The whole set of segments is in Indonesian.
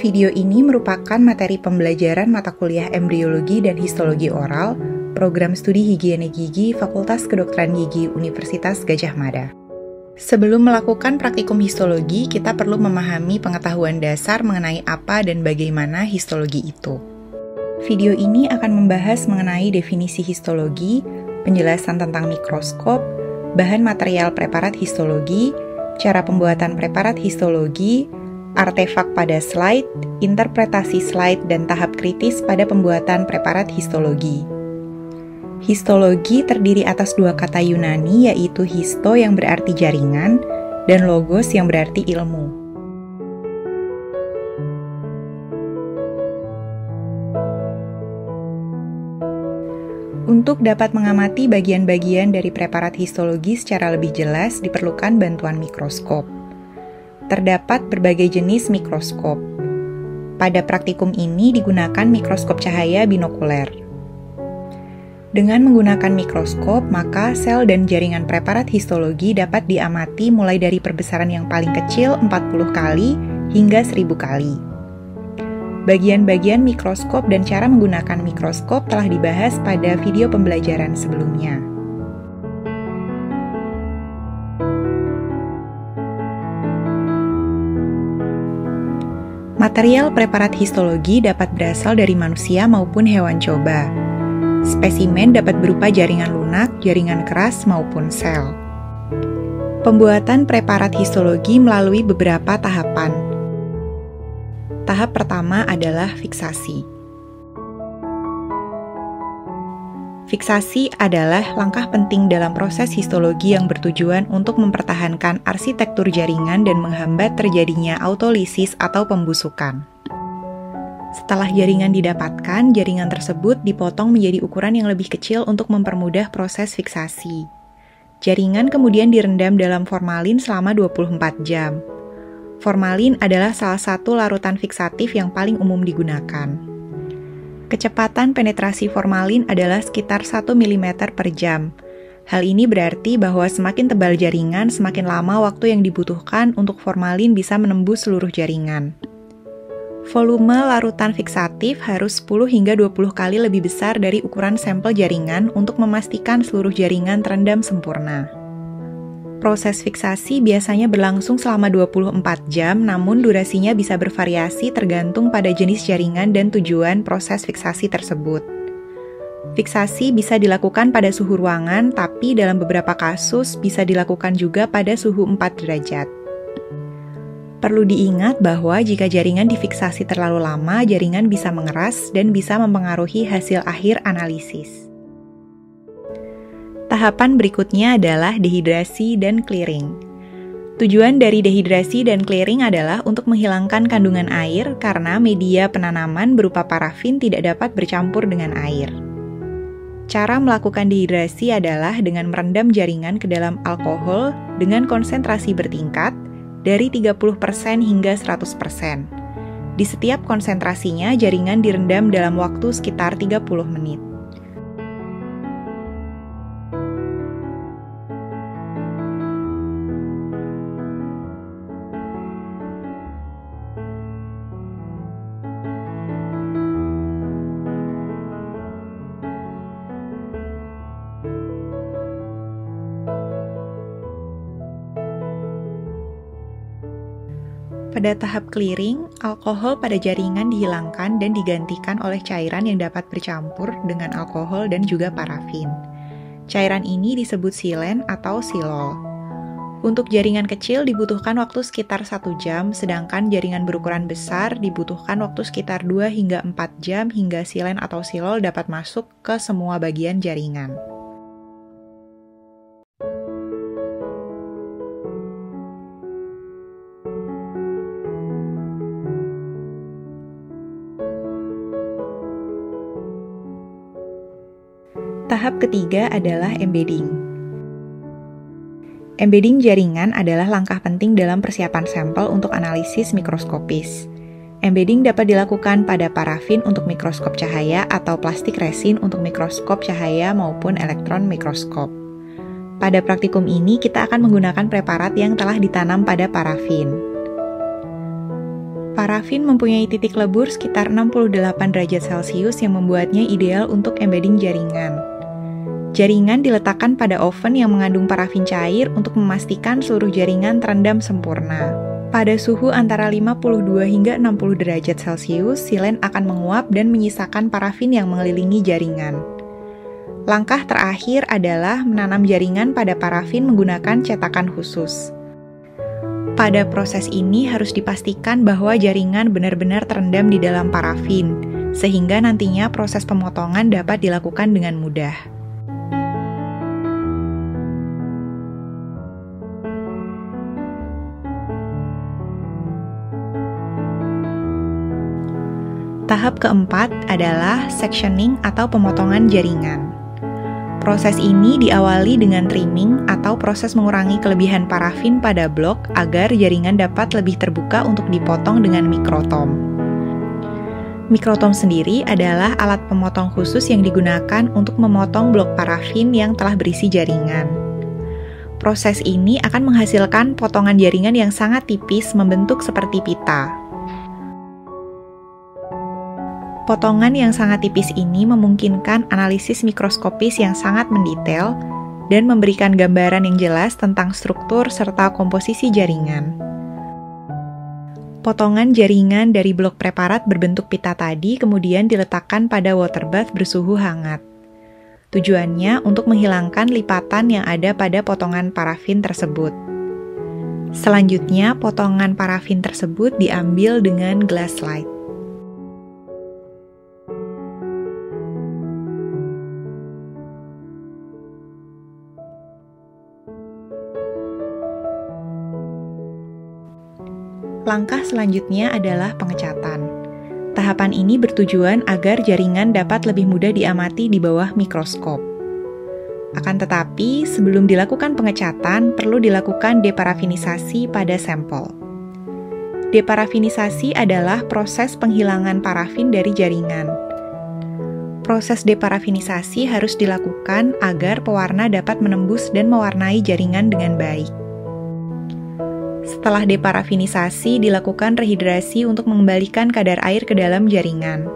Video ini merupakan materi pembelajaran mata kuliah embriologi dan histologi oral, program studi higiene gigi Fakultas Kedokteran Gigi Universitas Gadjah Mada. Sebelum melakukan praktikum histologi, kita perlu memahami pengetahuan dasar mengenai apa dan bagaimana histologi itu. Video ini akan membahas mengenai definisi histologi, penjelasan tentang mikroskop, bahan material preparat histologi, cara pembuatan preparat histologi, artefak pada slide, interpretasi slide, dan tahap kritis pada pembuatan preparat histologi. Histologi terdiri atas dua kata Yunani, yaitu histo yang berarti jaringan, dan logos yang berarti ilmu. Untuk dapat mengamati bagian-bagian dari preparat histologi secara lebih jelas, diperlukan bantuan mikroskop. Terdapat berbagai jenis mikroskop. Pada praktikum ini digunakan mikroskop cahaya binokuler. Dengan menggunakan mikroskop, maka sel dan jaringan preparat histologi dapat diamati mulai dari perbesaran yang paling kecil 40 kali hingga 1000 kali. Bagian-bagian mikroskop dan cara menggunakan mikroskop telah dibahas pada video pembelajaran sebelumnya. Material preparat histologi dapat berasal dari manusia maupun hewan coba. Spesimen dapat berupa jaringan lunak, jaringan keras, maupun sel. Pembuatan preparat histologi melalui beberapa tahapan. Tahap pertama adalah fiksasi. Fiksasi adalah langkah penting dalam proses histologi yang bertujuan untuk mempertahankan arsitektur jaringan dan menghambat terjadinya autolisis atau pembusukan. Setelah jaringan didapatkan, jaringan tersebut dipotong menjadi ukuran yang lebih kecil untuk mempermudah proses fiksasi. Jaringan kemudian direndam dalam formalin selama 24 jam. Formalin adalah salah satu larutan fiksatif yang paling umum digunakan. Kecepatan penetrasi formalin adalah sekitar 1 mm per jam. Hal ini berarti bahwa semakin tebal jaringan, semakin lama waktu yang dibutuhkan untuk formalin bisa menembus seluruh jaringan. Volume larutan fiksatif harus 10 hingga 20 kali lebih besar dari ukuran sampel jaringan untuk memastikan seluruh jaringan terendam sempurna. Proses fiksasi biasanya berlangsung selama 24 jam, namun durasinya bisa bervariasi tergantung pada jenis jaringan dan tujuan proses fiksasi tersebut. Fiksasi bisa dilakukan pada suhu ruangan, tapi dalam beberapa kasus bisa dilakukan juga pada suhu 4 derajat. Perlu diingat bahwa jika jaringan difiksasi terlalu lama, jaringan bisa mengeras dan bisa mempengaruhi hasil akhir analisis. Tahapan berikutnya adalah dehidrasi dan clearing. Tujuan dari dehidrasi dan clearing adalah untuk menghilangkan kandungan air karena media penanaman berupa parafin tidak dapat bercampur dengan air. Cara melakukan dehidrasi adalah dengan merendam jaringan ke dalam alkohol dengan konsentrasi bertingkat dari 30% hingga 100%. Di setiap konsentrasinya, jaringan direndam dalam waktu sekitar 30 menit. Pada tahap clearing, alkohol pada jaringan dihilangkan dan digantikan oleh cairan yang dapat bercampur dengan alkohol dan juga parafin. Cairan ini disebut silen atau silol. Untuk jaringan kecil dibutuhkan waktu sekitar 1 jam, sedangkan jaringan berukuran besar dibutuhkan waktu sekitar 2 hingga 4 jam hingga silen atau silol dapat masuk ke semua bagian jaringan. Tahap ketiga adalah embedding. Embedding jaringan adalah langkah penting dalam persiapan sampel untuk analisis mikroskopis. Embedding dapat dilakukan pada parafin untuk mikroskop cahaya atau plastik resin untuk mikroskop cahaya maupun elektron mikroskop. Pada praktikum ini, kita akan menggunakan preparat yang telah ditanam pada parafin. Parafin mempunyai titik lebur sekitar 68 derajat Celcius yang membuatnya ideal untuk embedding jaringan. Jaringan diletakkan pada oven yang mengandung parafin cair untuk memastikan seluruh jaringan terendam sempurna. Pada suhu antara 52 hingga 60 derajat Celcius, silen akan menguap dan menyisakan parafin yang mengelilingi jaringan. Langkah terakhir adalah menanam jaringan pada parafin menggunakan cetakan khusus. Pada proses ini harus dipastikan bahwa jaringan benar-benar terendam di dalam parafin, sehingga nantinya proses pemotongan dapat dilakukan dengan mudah. Tahap keempat adalah sectioning atau pemotongan jaringan. Proses ini diawali dengan trimming atau proses mengurangi kelebihan parafin pada blok agar jaringan dapat lebih terbuka untuk dipotong dengan mikrotom. Mikrotom sendiri adalah alat pemotong khusus yang digunakan untuk memotong blok parafin yang telah berisi jaringan. Proses ini akan menghasilkan potongan jaringan yang sangat tipis membentuk seperti pita. Potongan yang sangat tipis ini memungkinkan analisis mikroskopis yang sangat mendetail dan memberikan gambaran yang jelas tentang struktur serta komposisi jaringan. Potongan jaringan dari blok preparat berbentuk pita tadi kemudian diletakkan pada water bath bersuhu hangat. Tujuannya untuk menghilangkan lipatan yang ada pada potongan parafin tersebut. Selanjutnya, potongan parafin tersebut diambil dengan glass slide. Langkah selanjutnya adalah pengecatan. Tahapan ini bertujuan agar jaringan dapat lebih mudah diamati di bawah mikroskop. Akan tetapi, sebelum dilakukan pengecatan, perlu dilakukan deparafinisasi pada sampel. Deparafinisasi adalah proses penghilangan parafin dari jaringan. Proses deparafinisasi harus dilakukan agar pewarna dapat menembus dan mewarnai jaringan dengan baik. Setelah deparafinisasi, dilakukan rehidrasi untuk mengembalikan kadar air ke dalam jaringan.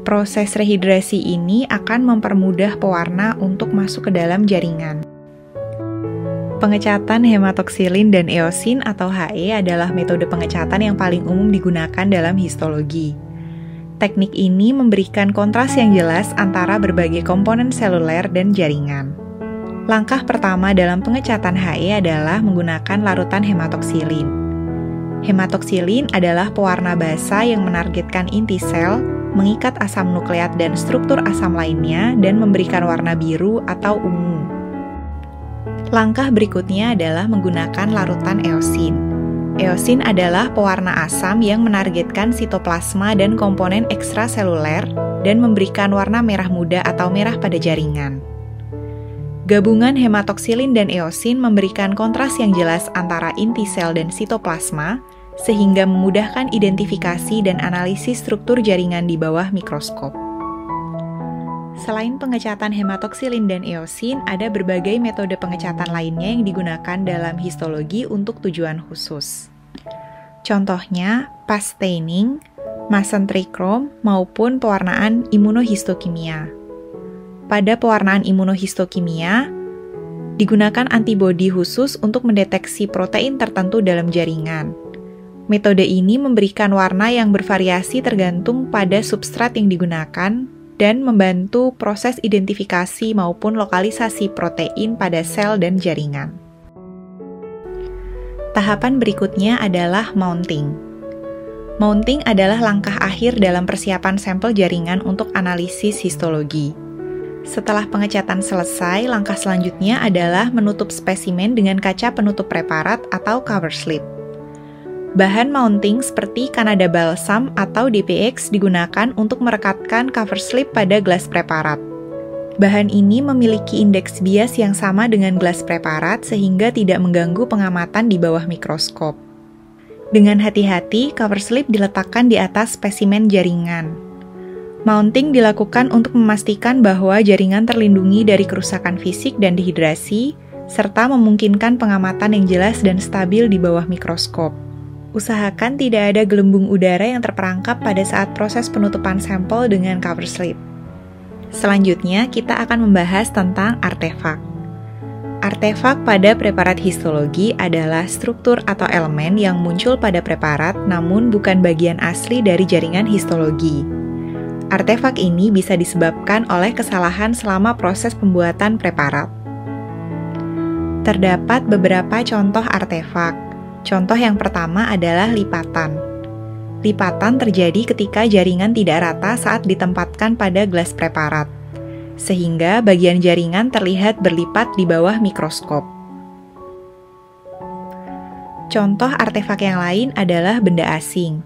Proses rehidrasi ini akan mempermudah pewarna untuk masuk ke dalam jaringan. Pengecatan hematoksilin dan eosin atau HE adalah metode pengecatan yang paling umum digunakan dalam histologi. Teknik ini memberikan kontras yang jelas antara berbagai komponen seluler dan jaringan. Langkah pertama dalam pengecatan HE adalah menggunakan larutan hematoksilin. Hematoksilin adalah pewarna basa yang menargetkan inti sel, mengikat asam nukleat dan struktur asam lainnya, dan memberikan warna biru atau ungu. Langkah berikutnya adalah menggunakan larutan eosin. Eosin adalah pewarna asam yang menargetkan sitoplasma dan komponen ekstraseluler dan memberikan warna merah muda atau merah pada jaringan. Gabungan hematoksilin dan eosin memberikan kontras yang jelas antara inti sel dan sitoplasma, sehingga memudahkan identifikasi dan analisis struktur jaringan di bawah mikroskop. Selain pengecatan hematoksilin dan eosin, ada berbagai metode pengecatan lainnya yang digunakan dalam histologi untuk tujuan khusus. Contohnya, paste staining, Mason trichrome, maupun pewarnaan imunohistokimia. Pada pewarnaan imunohistokimia, digunakan antibodi khusus untuk mendeteksi protein tertentu dalam jaringan. Metode ini memberikan warna yang bervariasi tergantung pada substrat yang digunakan dan membantu proses identifikasi maupun lokalisasi protein pada sel dan jaringan. Tahapan berikutnya adalah mounting. Mounting adalah langkah akhir dalam persiapan sampel jaringan untuk analisis histologi. Setelah pengecatan selesai, langkah selanjutnya adalah menutup spesimen dengan kaca penutup preparat atau cover slip. Bahan mounting seperti Canada Balsam atau DPX digunakan untuk merekatkan cover slip pada gelas preparat. Bahan ini memiliki indeks bias yang sama dengan gelas preparat sehingga tidak mengganggu pengamatan di bawah mikroskop. Dengan hati-hati, cover slip diletakkan di atas spesimen jaringan. Mounting dilakukan untuk memastikan bahwa jaringan terlindungi dari kerusakan fisik dan dehidrasi, serta memungkinkan pengamatan yang jelas dan stabil di bawah mikroskop. Usahakan tidak ada gelembung udara yang terperangkap pada saat proses penutupan sampel dengan cover slip. Selanjutnya, kita akan membahas tentang artefak. Artefak pada preparat histologi adalah struktur atau elemen yang muncul pada preparat namun bukan bagian asli dari jaringan histologi. Artefak ini bisa disebabkan oleh kesalahan selama proses pembuatan preparat. Terdapat beberapa contoh artefak. Contoh yang pertama adalah lipatan. Lipatan terjadi ketika jaringan tidak rata saat ditempatkan pada gelas preparat, sehingga bagian jaringan terlihat berlipat di bawah mikroskop. Contoh artefak yang lain adalah benda asing.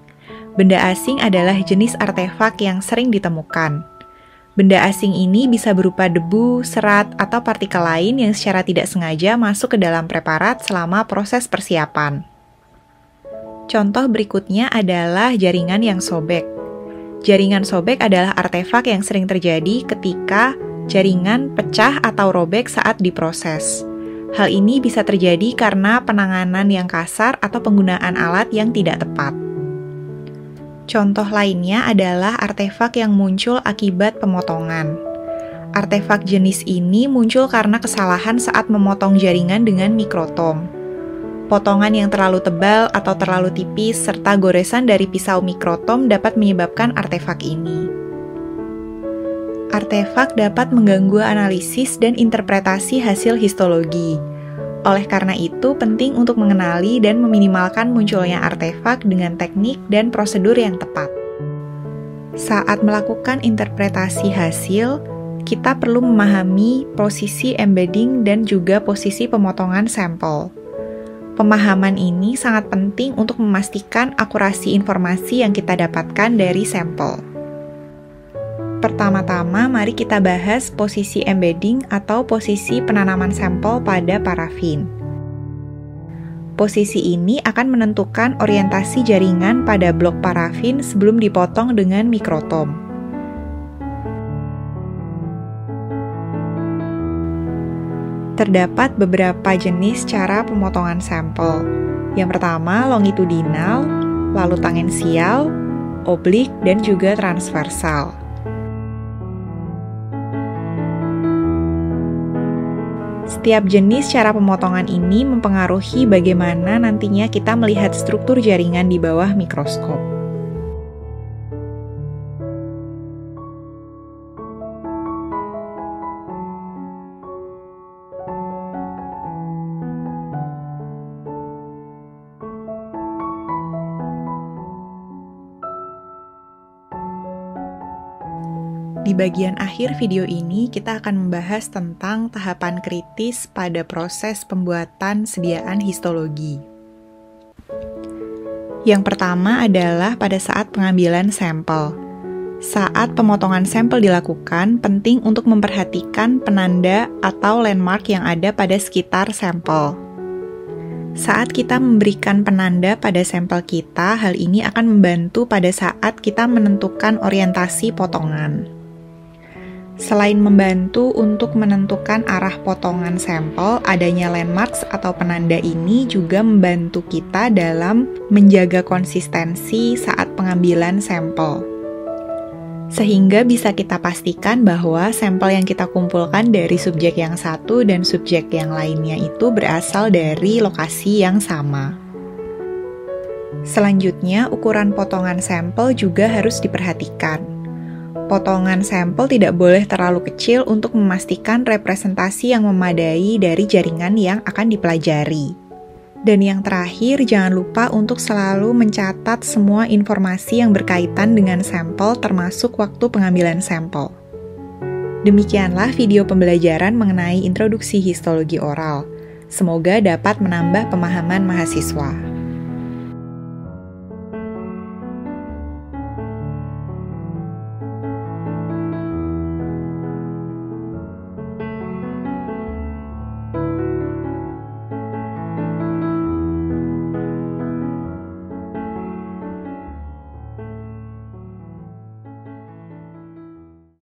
Benda asing adalah jenis artefak yang sering ditemukan. Benda asing ini bisa berupa debu, serat, atau partikel lain yang secara tidak sengaja masuk ke dalam preparat selama proses persiapan. Contoh berikutnya adalah jaringan yang sobek. Jaringan sobek adalah artefak yang sering terjadi ketika jaringan pecah atau robek saat diproses. Hal ini bisa terjadi karena penanganan yang kasar atau penggunaan alat yang tidak tepat. Contoh lainnya adalah artefak yang muncul akibat pemotongan. Artefak jenis ini muncul karena kesalahan saat memotong jaringan dengan mikrotom. Potongan yang terlalu tebal atau terlalu tipis serta goresan dari pisau mikrotom dapat menyebabkan artefak ini. Artefak dapat mengganggu analisis dan interpretasi hasil histologi. Oleh karena itu, penting untuk mengenali dan meminimalkan munculnya artefak dengan teknik dan prosedur yang tepat. Saat melakukan interpretasi hasil, kita perlu memahami posisi embedding dan juga posisi pemotongan sampel. Pemahaman ini sangat penting untuk memastikan akurasi informasi yang kita dapatkan dari sampel. Pertama-tama, mari kita bahas posisi embedding atau posisi penanaman sampel pada parafin. Posisi ini akan menentukan orientasi jaringan pada blok parafin sebelum dipotong dengan mikrotom. Terdapat beberapa jenis cara pemotongan sampel. Yang pertama, longitudinal, lalu tangensial, oblik, dan juga transversal. Setiap jenis cara pemotongan ini mempengaruhi bagaimana nantinya kita melihat struktur jaringan di bawah mikroskop. Di bagian akhir video ini, kita akan membahas tentang tahapan kritis pada proses pembuatan sediaan histologi. Yang pertama adalah pada saat pengambilan sampel. Saat pemotongan sampel dilakukan, penting untuk memperhatikan penanda atau landmark yang ada pada sekitar sampel. Saat kita memberikan penanda pada sampel kita, hal ini akan membantu pada saat kita menentukan orientasi potongan. Selain membantu untuk menentukan arah potongan sampel, adanya landmarks atau penanda ini juga membantu kita dalam menjaga konsistensi saat pengambilan sampel. Sehingga bisa kita pastikan bahwa sampel yang kita kumpulkan dari subjek yang satu dan subjek yang lainnya itu berasal dari lokasi yang sama. Selanjutnya, ukuran potongan sampel juga harus diperhatikan. Potongan sampel tidak boleh terlalu kecil untuk memastikan representasi yang memadai dari jaringan yang akan dipelajari. Dan yang terakhir, jangan lupa untuk selalu mencatat semua informasi yang berkaitan dengan sampel termasuk waktu pengambilan sampel. Demikianlah video pembelajaran mengenai introduksi histologi oral. Semoga dapat menambah pemahaman mahasiswa.